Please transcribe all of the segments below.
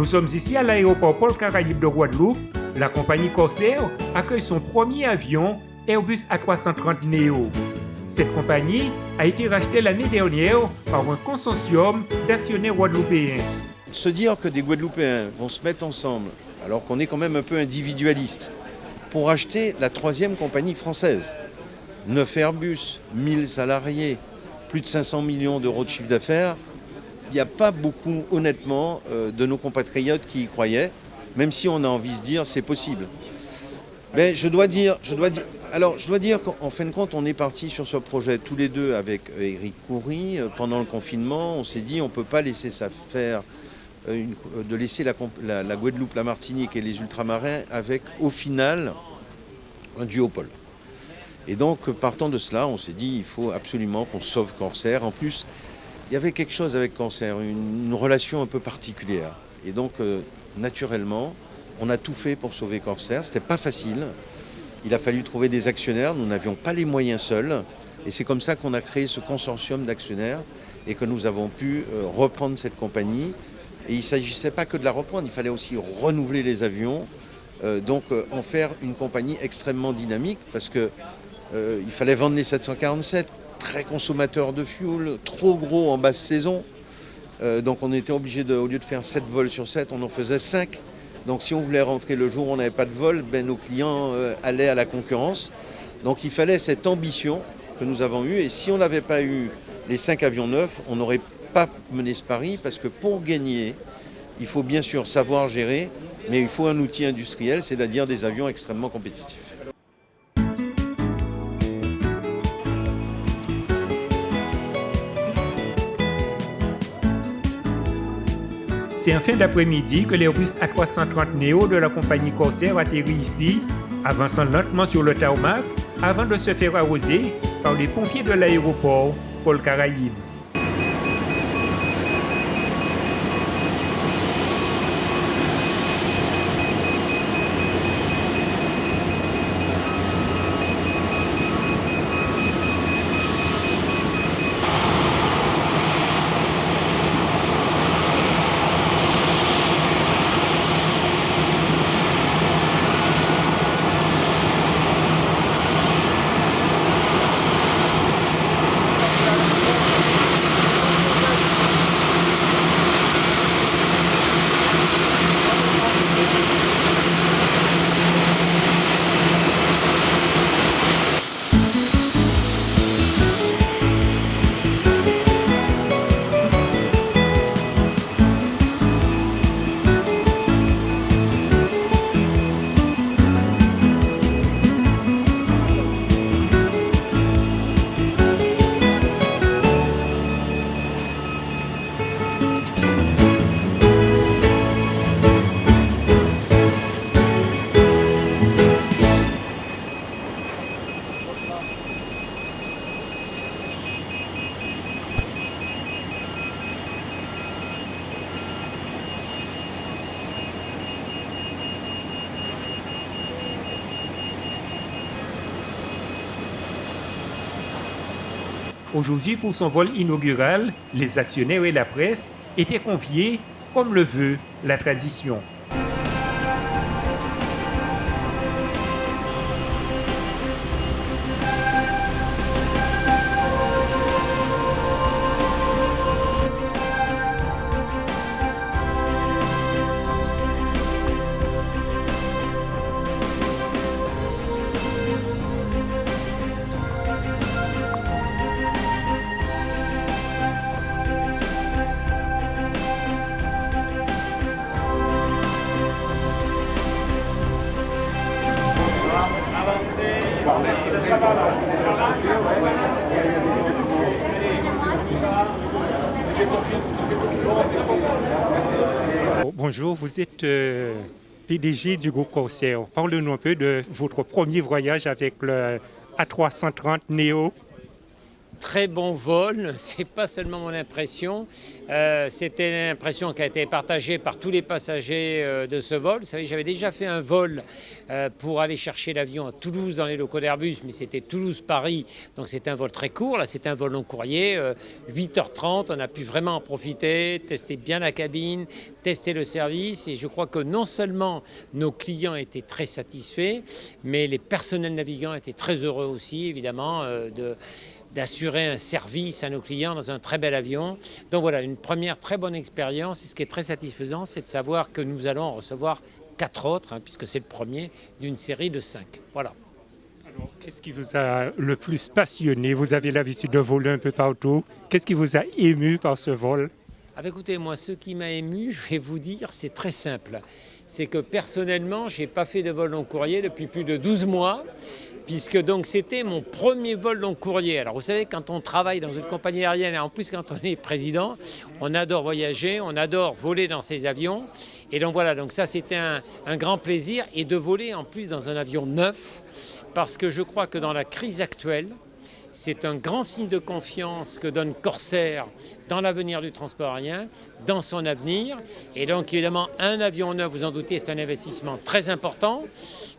Nous sommes ici à l'aéroport Paul Caraïbe de Guadeloupe. La compagnie Corsair accueille son premier avion Airbus A330 Neo. Cette compagnie a été rachetée l'année dernière par un consortium d'actionnaires guadeloupéens. Se dire que des Guadeloupéens vont se mettre ensemble, alors qu'on est quand même un peu individualiste, pour acheter la troisième compagnie française. 9 Airbus, 1000 salariés, plus de 500 millions d'euros de chiffre d'affaires. Il n'y a pas beaucoup, honnêtement, de nos compatriotes qui y croyaient, même si on a envie de se dire c'est possible. Mais je dois dire qu'en fin de compte, on est parti sur ce projet tous les deux avec Éric Coury. Pendant le confinement, on s'est dit on ne peut pas laisser ça faire, de laisser la Guadeloupe, la Martinique et les ultramarins avec, au final, un duopole. Et donc, partant de cela, on s'est dit il faut absolument qu'on sauve Corsair. En plus, il y avait quelque chose avec Corsair, une relation un peu particulière. Et donc, naturellement, on a tout fait pour sauver Corsair. C'était pas facile. Il a fallu trouver des actionnaires. Nous n'avions pas les moyens seuls. Et c'est comme ça qu'on a créé ce consortium d'actionnaires et que nous avons pu reprendre cette compagnie. Et il ne s'agissait pas que de la reprendre, il fallait aussi renouveler les avions. Donc en faire une compagnie extrêmement dynamique parce qu'il fallait vendre les 747. Très consommateur de fuel, trop gros en basse saison. Donc on était obligé, au lieu de faire 7 vols sur 7, on en faisait 5. Donc si on voulait rentrer le jour où on n'avait pas de vol, nos clients allaient à la concurrence. Donc il fallait cette ambition que nous avons eue. Et si on n'avait pas eu les 5 avions neufs, on n'aurait pas mené ce pari. Parce que pour gagner, il faut bien sûr savoir gérer, mais il faut un outil industriel, c'est-à-dire des avions extrêmement compétitifs. C'est en fin d'après-midi que l'Airbus A330 Neo de la compagnie Corsair atterrit ici, avançant lentement sur le tarmac avant de se faire arroser par les pompiers de l'aéroport Paul Caraïbe. Aujourd'hui, pour son vol inaugural, les actionnaires et la presse étaient conviés comme le veut la tradition. Bonjour, vous êtes PDG du groupe Corsair. Parlez-nous un peu de votre premier voyage avec le A330 Neo. très bon vol, c'est pas seulement mon impression, c'était l'impression qui a été partagée par tous les passagers de ce vol. Vous savez, j'avais déjà fait un vol pour aller chercher l'avion à Toulouse dans les locaux d'Airbus, mais c'était Toulouse-Paris, donc c'était un vol très court. Là, c'était un vol long courrier, 8h30, on a pu vraiment en profiter, tester bien la cabine, tester le service, et je crois que non seulement nos clients étaient très satisfaits, mais les personnels navigants étaient très heureux aussi, évidemment, d'assurer un service à nos clients dans un très bel avion. Donc voilà, une première très bonne expérience. Et ce qui est très satisfaisant, c'est de savoir que nous allons en recevoir 4 autres, puisque c'est le premier d'une série de 5. Voilà. Alors, qu'est-ce qui vous a le plus passionné? Vous avez l'habitude de voler un peu partout. Qu'est-ce qui vous a ému par ce vol? Écoutez, moi, ce qui m'a ému, je vais vous dire, c'est très simple. C'est que personnellement, je n'ai pas fait de vol long courrier depuis plus de 12 mois. Puisque donc c'était mon premier vol long courrier. Alors vous savez, quand on travaille dans une compagnie aérienne, et en plus quand on est président, on adore voyager, on adore voler dans ces avions. Et donc voilà, donc ça c'était un grand plaisir. Et de voler en plus dans un avion neuf, parce que je crois que dans la crise actuelle, c'est un grand signe de confiance que donne Corsair dans l'avenir du transport aérien, dans son avenir. Et donc évidemment, un avion neuf, vous en doutez, c'est un investissement très important.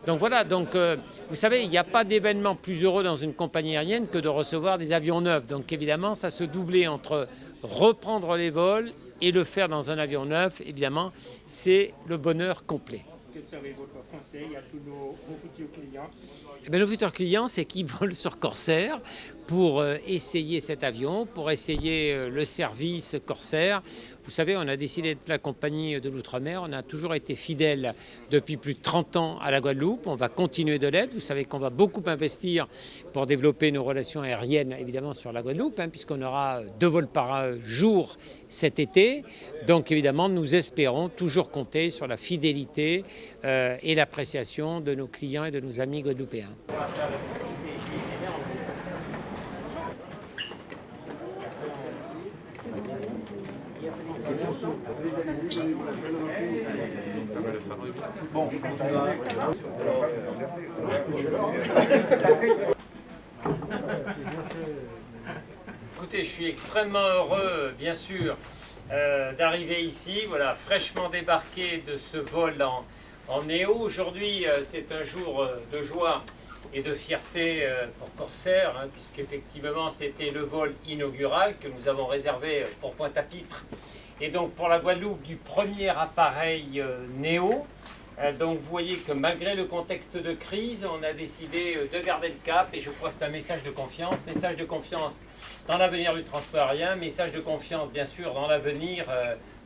Donc voilà, vous savez, il n'y a pas d'événement plus heureux dans une compagnie aérienne que de recevoir des avions neufs. Donc évidemment, ça se doublait entre reprendre les vols et le faire dans un avion neuf. Évidemment, c'est le bonheur complet. Quel serait votre conseil à tous nos futurs clients? Nos futurs clients, c'est qu'ils volent sur Corsair pour essayer cet avion, pour essayer le service Corsair. Vous savez, on a décidé d'être la compagnie de l'outre-mer. On a toujours été fidèle depuis plus de 30 ans à la Guadeloupe. On va continuer de l'être. Vous savez qu'on va beaucoup investir pour développer nos relations aériennes, évidemment, sur la Guadeloupe, puisqu'on aura 2 vols par jour cet été. Donc, évidemment, nous espérons toujours compter sur la fidélité et l'appréciation de nos clients et de nos amis guadeloupéens. Écoutez, je suis extrêmement heureux, bien sûr, d'arriver ici, voilà, fraîchement débarqué de ce vol en Néo. Aujourd'hui, c'est un jour de joie et de fierté pour Corsair, puisqu'effectivement, c'était le vol inaugural que nous avons réservé pour Pointe-à-Pitre. Et donc pour la Guadeloupe, du premier appareil Néo. Donc vous voyez que malgré le contexte de crise, on a décidé de garder le cap, et je crois que c'est un message de confiance dans l'avenir du transport aérien, message de confiance bien sûr dans l'avenir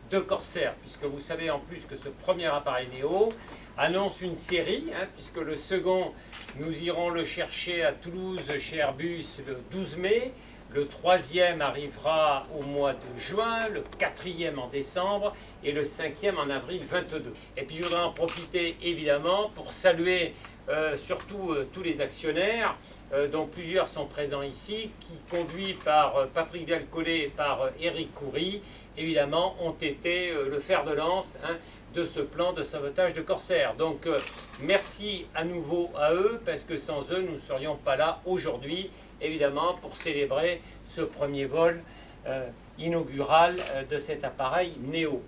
de Corsair, puisque vous savez en plus que ce premier appareil Néo annonce une série, puisque le second, nous irons le chercher à Toulouse chez Airbus le 12 mai, le 3e arrivera au mois de juin, le 4e en décembre et le 5e en avril 22. Et puis je voudrais en profiter évidemment pour saluer surtout tous les actionnaires, dont plusieurs sont présents ici, qui conduits par Patrick Vialcollet et par Éric Coury, évidemment ont été le fer de lance de ce plan de sauvetage de Corsair. Donc merci à nouveau à eux, parce que sans eux nous ne serions pas là aujourd'hui, évidemment, pour célébrer ce premier vol inaugural de cet appareil Néo.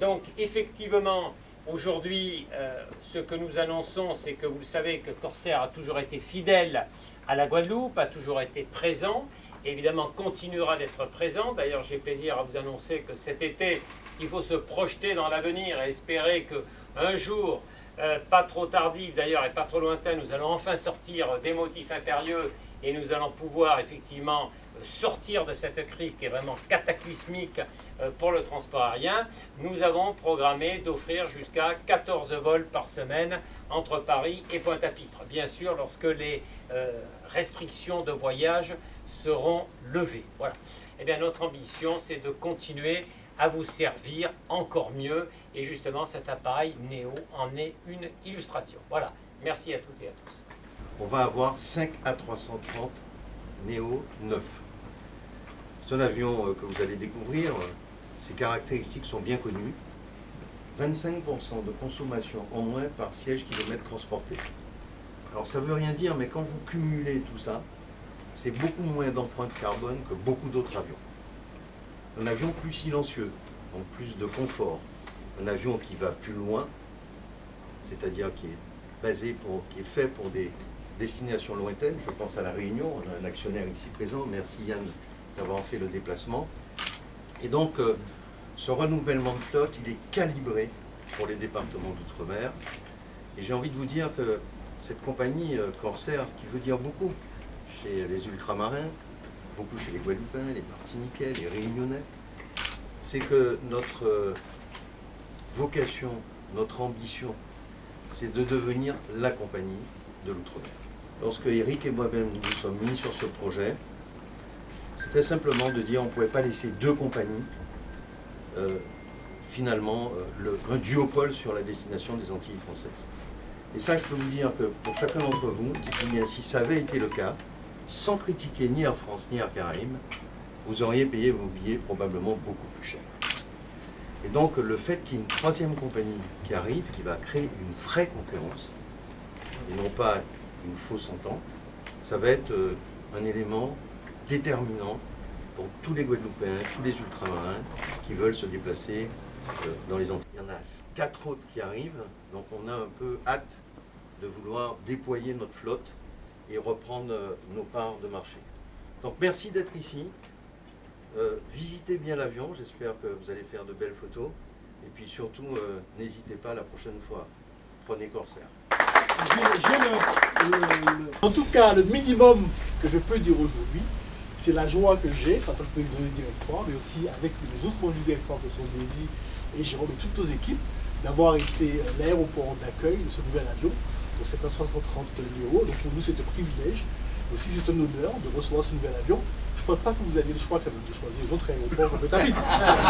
Donc effectivement, aujourd'hui, ce que nous annonçons, c'est que vous le savez que Corsair a toujours été fidèle à la Guadeloupe, a toujours été présent, et évidemment continuera d'être présent. D'ailleurs, j'ai plaisir à vous annoncer que cet été, il faut se projeter dans l'avenir et espérer qu'un jour, pas trop tardif d'ailleurs et pas trop lointain, nous allons enfin sortir des motifs impérieux et nous allons pouvoir effectivement sortir de cette crise qui est vraiment cataclysmique pour le transport aérien. Nous avons programmé d'offrir jusqu'à 14 vols par semaine entre Paris et Pointe-à-Pitre. Bien sûr, lorsque les restrictions de voyage seront levées. Voilà. Eh bien, notre ambition, c'est de continuer à vous servir encore mieux. Et justement, cet appareil Néo en est une illustration. Voilà. Merci à toutes et à tous. On va avoir 5 A330 Néo 9. C'est un avion que vous allez découvrir. Ses caractéristiques sont bien connues. 25% de consommation en moins par siège kilomètre transporté. Alors ça ne veut rien dire, mais quand vous cumulez tout ça, c'est beaucoup moins d'empreinte carbone que beaucoup d'autres avions. Un avion plus silencieux, donc plus de confort. Un avion qui va plus loin, c'est-à-dire qui est fait pour des destinations lointaines. Je pense à La Réunion, on a un actionnaire ici présent. Merci Yann d'avoir fait le déplacement. Et donc, ce renouvellement de flotte, il est calibré pour les départements d'outre-mer. Et j'ai envie de vous dire que cette compagnie Corsair, qui veut dire beaucoup chez les ultramarins, beaucoup chez les Guadeloupéens, les Martiniquais, les Réunionnais, c'est que notre vocation, notre ambition, c'est de devenir la compagnie de l'outre-mer. Lorsque Eric et moi-même nous sommes mis sur ce projet, c'était simplement de dire qu'on ne pouvait pas laisser deux compagnies, un duopole sur la destination des Antilles françaises. Et ça, je peux vous dire que pour chacun d'entre vous, dites-vous bien, si ça avait été le cas, sans critiquer ni Air France ni Air Caraïbes, vous auriez payé vos billets probablement beaucoup plus cher. Et donc le fait qu'il y ait une troisième compagnie qui arrive, qui va créer une vraie concurrence, et non pas une fausse entente, ça va être un élément déterminant pour tous les Guadeloupéens, tous les ultramarins qui veulent se déplacer dans les Antilles. Il y en a 4 autres qui arrivent, donc on a un peu hâte de vouloir déployer notre flotte et reprendre nos parts de marché. Donc merci d'être ici. Visitez bien l'avion, j'espère que vous allez faire de belles photos. Et puis surtout, n'hésitez pas la prochaine fois. Prenez Corsair. En tout cas, le minimum que je peux dire aujourd'hui, c'est la joie que j'ai, en tant que président du directoire, mais aussi avec les autres membres du directoire que sont Daisy et Jérôme et toutes nos équipes, d'avoir été l'aéroport d'accueil de ce nouvel avion, de cette A330 Neo. Donc pour nous, c'est un privilège. Aussi, c'est un honneur de recevoir ce nouvel avion. Je ne pense pas que vous aviez le choix quand même de choisir un autre aéroport que Petit.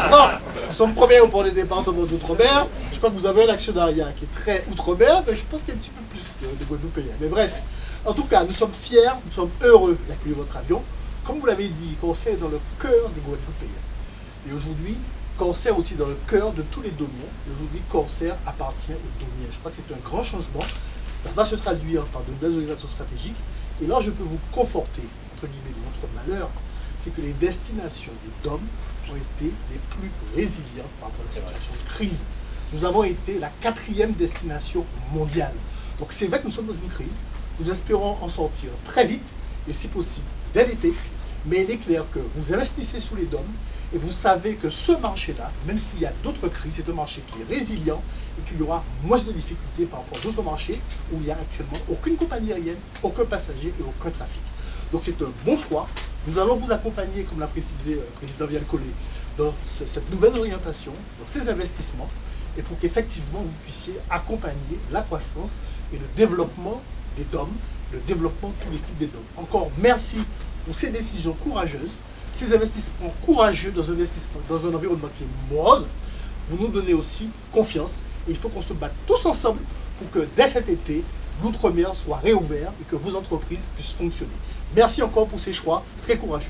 Non, nous sommes premiers aéroport des départements d'outre-mer. Je crois que vous avez un actionnariat qui est très outre-mer, mais je pense qu'il y a un petit peu plus de Guadeloupéens. Mais bref, en tout cas, nous sommes fiers, nous sommes heureux d'accueillir votre avion. Comme vous l'avez dit, Corsair est dans le cœur des Guadeloupéens. Et aujourd'hui, Corsair aussi dans le cœur de tous les Domiens. Et aujourd'hui, Corsair appartient aux Domiens. Je crois que c'est un grand changement. Ça va se traduire par de belles organisations stratégiques. Et là, je peux vous conforter, entre guillemets, de notre malheur, c'est que les destinations des DOM ont été les plus résilientes par rapport à la situation de crise. Nous avons été la 4e destination mondiale. Donc c'est vrai que nous sommes dans une crise. Nous espérons en sortir très vite, et si possible, dès l'été. Mais il est clair que vous investissez sous les DOM, et vous savez que ce marché-là, même s'il y a d'autres crises, c'est un marché qui est résilient et qu'il y aura moins de difficultés par rapport à d'autres marchés où il n'y a actuellement aucune compagnie aérienne, aucun passager et aucun trafic. Donc c'est un bon choix. Nous allons vous accompagner, comme l'a précisé le président Vianne Collet, dans cette nouvelle orientation, dans ces investissements, et pour qu'effectivement vous puissiez accompagner la croissance et le développement des DOM, le développement touristique des DOM. Encore merci pour ces décisions courageuses, ces investissements courageux dans un environnement qui est morose. Vous nous donnez aussi confiance et il faut qu'on se batte tous ensemble pour que dès cet été, l'outre-mer soit réouvert et que vos entreprises puissent fonctionner. Merci encore pour ces choix très courageux.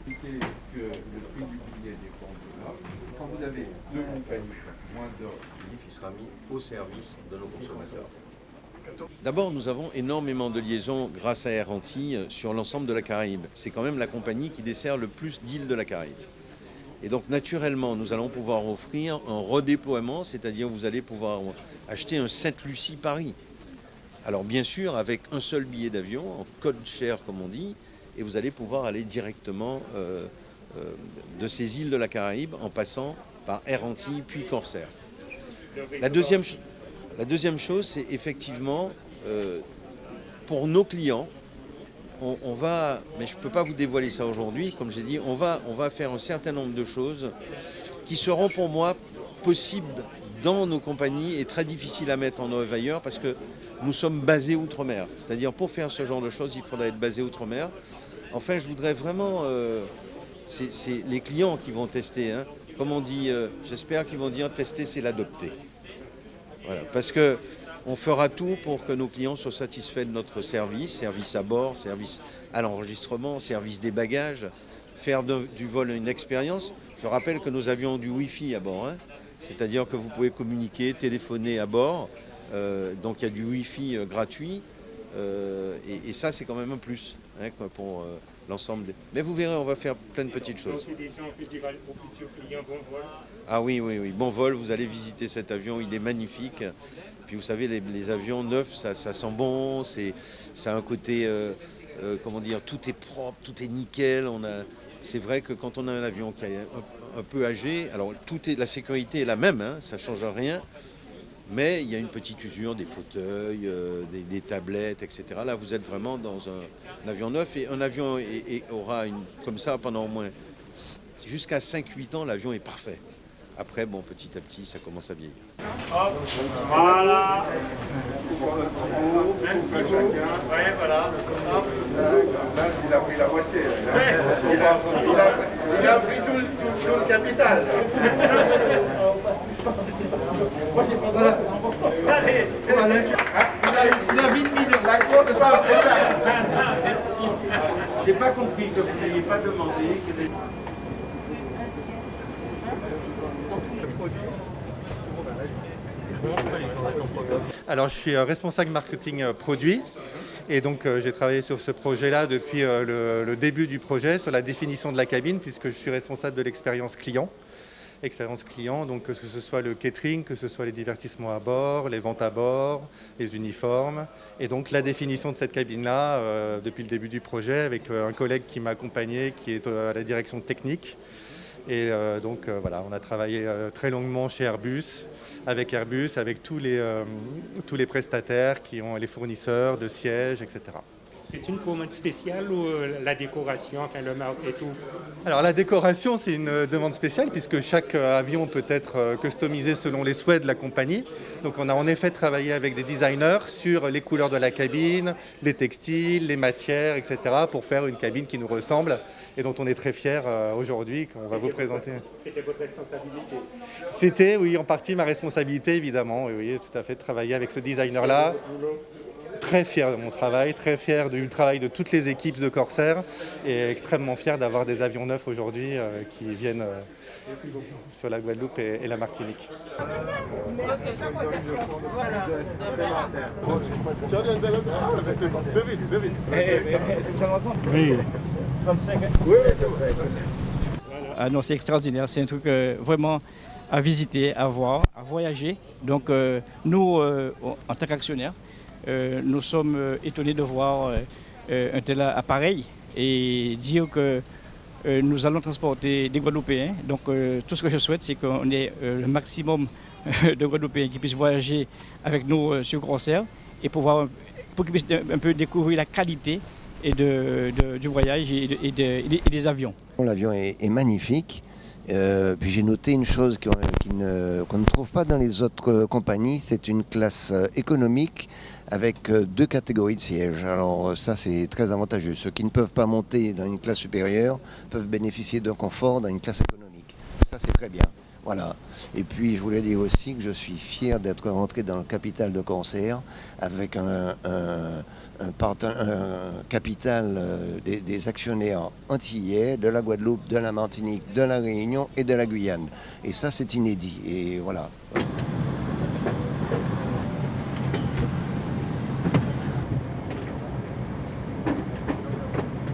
Que le prix du billet dépend de là. Quand vous avez deux compagnies, moins d'or, Il sera mis au service de nos consommateurs. D'abord, nous avons énormément de liaisons grâce à Air Antilles sur l'ensemble de la Caraïbe. C'est quand même la compagnie qui dessert le plus d'îles de la Caraïbe. Et donc, naturellement, nous allons pouvoir offrir un redéploiement, c'est-à-dire vous allez pouvoir acheter un Sainte-Lucie-Paris. Alors, bien sûr, avec un seul billet d'avion, en code share, comme on dit, et vous allez pouvoir aller directement de ces îles de la Caraïbe en passant par Air Antilles puis Corsair. La deuxième chose, c'est effectivement, pour nos clients, on va, mais je ne peux pas vous dévoiler ça aujourd'hui, comme j'ai dit, on va faire un certain nombre de choses qui seront pour moi possibles dans nos compagnies et très difficiles à mettre en œuvre ailleurs parce que nous sommes basés outre-mer. C'est-à-dire pour faire ce genre de choses, il faudra être basé outre-mer. Enfin, je voudrais vraiment, c'est les clients qui vont tester, hein. Comme on dit, j'espère qu'ils vont dire tester, c'est l'adopter. Voilà, parce que on fera tout pour que nos clients soient satisfaits de notre service à bord, service à l'enregistrement, service des bagages, faire du vol une expérience. Je rappelle que nos avions ont du Wi-Fi à bord, hein, c'est-à-dire que vous pouvez communiquer, téléphoner à bord, donc il y a du Wi-Fi gratuit. Et ça, c'est quand même un plus hein, pour l'ensemble des... Mais vous verrez, on va faire plein de petites choses. C'est des gens, on peut dire aux futurs clients bon vol. Ah oui, bon vol, vous allez visiter cet avion, il est magnifique. Puis vous savez, les avions neufs, ça sent bon, ça a un côté, comment dire, tout est propre, tout est nickel. C'est vrai que quand on a un avion qui est un peu âgé, alors la sécurité est la même, hein, ça ne change rien, mais il y a une petite usure, des fauteuils, des tablettes, etc. Là, vous êtes vraiment dans un avion neuf et un avion aura comme ça pendant au moins jusqu'à 5-8 ans, l'avion est parfait. Après, bon, petit à petit, ça commence à vieillir. Hop, voilà. Ouais, voilà. Hop. Là, il a pris la moitié. Il a pris tout le capital. Voilà. Allez. Il a vite mis de la course par J'ai pas compris que vous n'ayez pas demandé que des... Alors je suis responsable marketing produit et donc j'ai travaillé sur ce projet-là depuis le début du projet, sur la définition de la cabine puisque je suis responsable de l'expérience client. Expérience client, donc que ce soit le catering, que ce soit les divertissements à bord, les ventes à bord, les uniformes. Et donc la définition de cette cabine-là depuis le début du projet avec un collègue qui m'a accompagné, qui est à la direction technique. Et donc voilà, on a travaillé très longuement chez Airbus, avec tous les prestataires qui ont les fournisseurs de sièges, etc. C'est une commande spéciale ou la décoration, enfin le marque et tout? Alors la décoration, c'est une demande spéciale puisque chaque avion peut être customisé selon les souhaits de la compagnie. Donc on a en effet travaillé avec des designers sur les couleurs de la cabine, les textiles, les matières, etc. pour faire une cabine qui nous ressemble et dont on est très fiers aujourd'hui qu'on va vous présenter. C'était votre responsabilité? C'était, oui, en partie ma responsabilité évidemment, oui, tout à fait, de travailler avec ce designer-là. Très fier de mon travail, très fier du travail de toutes les équipes de Corsair et extrêmement fier d'avoir des avions neufs aujourd'hui qui viennent sur la Guadeloupe et la Martinique. Ah non, c'est extraordinaire, c'est un truc vraiment à visiter, à voir, à voyager. Donc nous, en tant qu'actionnaires, nous sommes étonnés de voir un tel appareil et dire que nous allons transporter des Guadeloupéens. Donc tout ce que je souhaite, c'est qu'on ait le maximum de Guadeloupéens qui puissent voyager avec nous sur Corsair et pour qu'ils puissent un peu découvrir la qualité du voyage et des avions. L'avion est magnifique. Puis j'ai noté une chose qu'on ne trouve pas dans les autres compagnies, c'est une classe économique avec 2 catégories de sièges. Alors ça c'est très avantageux. Ceux qui ne peuvent pas monter dans une classe supérieure peuvent bénéficier d'un confort dans une classe économique. Ça c'est très bien. Voilà. Et puis je voulais dire aussi que je suis fier d'être rentré dans le capital de Corsair avec un capital des actionnaires antillais, de la Guadeloupe, de la Martinique, de la Réunion et de la Guyane. Et ça c'est inédit. Et voilà.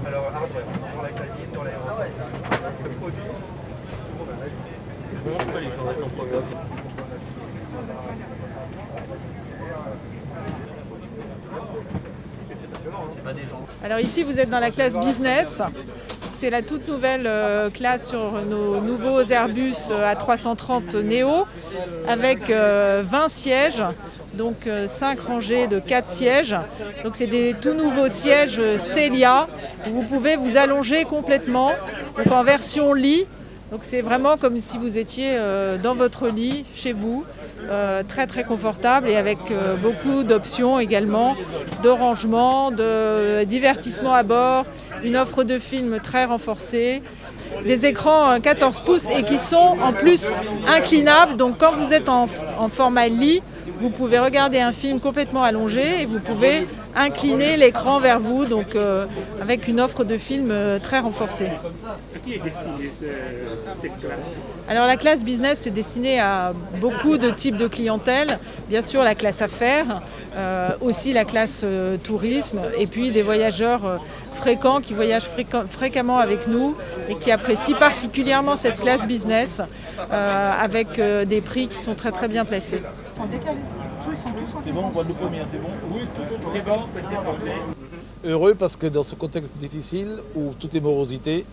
Alors dans la cabine, dans l'aéroport, parce que le produit, Alors ici vous êtes dans la classe business, c'est la toute nouvelle classe sur nos nouveaux Airbus A330 Neo avec 20 sièges, donc 5 rangées de 4 sièges. Donc c'est des tout nouveaux sièges Stelia où vous pouvez vous allonger complètement, donc en version lit. Donc c'est vraiment comme si vous étiez dans votre lit chez vous. Très très confortable et avec beaucoup d'options également, de rangement, de divertissement à bord, une offre de films très renforcée, des écrans 14 pouces et qui sont en plus inclinables. Donc quand vous êtes en format lit, vous pouvez regarder un film complètement allongé et vous pouvez incliner l'écran vers vous, donc avec une offre de films très renforcée. À qui est destinée cette classe? Alors la classe business est destinée à beaucoup de types de clientèle, bien sûr la classe affaires, aussi la classe tourisme, et puis des voyageurs fréquents qui voyagent fréquemment avec nous et qui apprécient particulièrement cette classe business avec des prix qui sont très très bien placés. C'est bon, on voit le premier, c'est bon? Oui, C'est bon, c'est parfait. Heureux parce que dans ce contexte difficile où tout est morosité,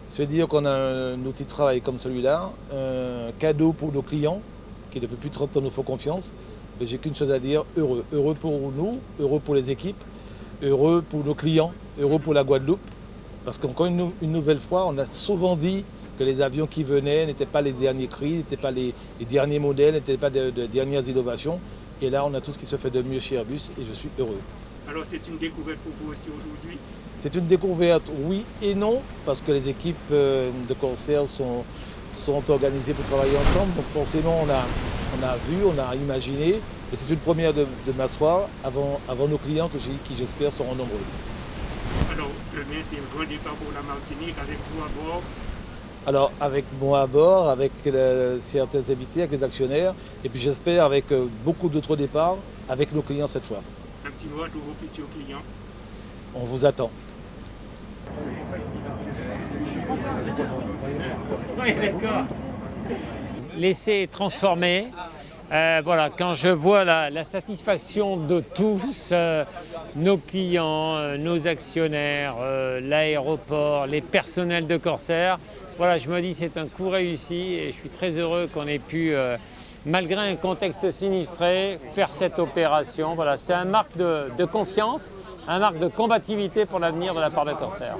se dire qu'on a un outil de travail comme celui-là, un cadeau pour nos clients, qui depuis plus de 30 ans nous font confiance, et j'ai qu'une chose à dire, heureux. Heureux pour nous, heureux pour les équipes, heureux pour nos clients, heureux pour la Guadeloupe. Parce qu'encore une nouvelle fois, on a souvent dit que les avions qui venaient n'étaient pas les derniers cris, n'étaient pas les derniers modèles, n'étaient pas de dernières innovations. Et là, on a tout ce qui se fait de mieux chez Airbus et je suis heureux. Alors c'est une découverte pour vous aussi aujourd'hui? C'est une découverte, oui et non, parce que les équipes de Corsair sont organisées pour travailler ensemble. Donc forcément, on a vu, on a imaginé. Et c'est une première de m'asseoir avant nos clients qui j'espère seront nombreux. Alors demain, c'est un grand départ pour la Martinique avec vous à bord. Alors avec moi à bord, avec certains invités, avec les actionnaire, et puis j'espère avec beaucoup d'autres départs, avec nos clients cette fois. Un petit mot à tous vos futurs clients. On vous attend. Oui, d'accord. Laisser transformer. Voilà, quand je vois la satisfaction de tous, nos clients, nos actionnaires, l'aéroport, les personnels de Corsair, voilà, je me dis c'est un coup réussi et je suis très heureux qu'on ait pu, malgré un contexte sinistré, faire cette opération. Voilà, c'est un marque de confiance, un marque de combativité pour l'avenir de la part de Corsair.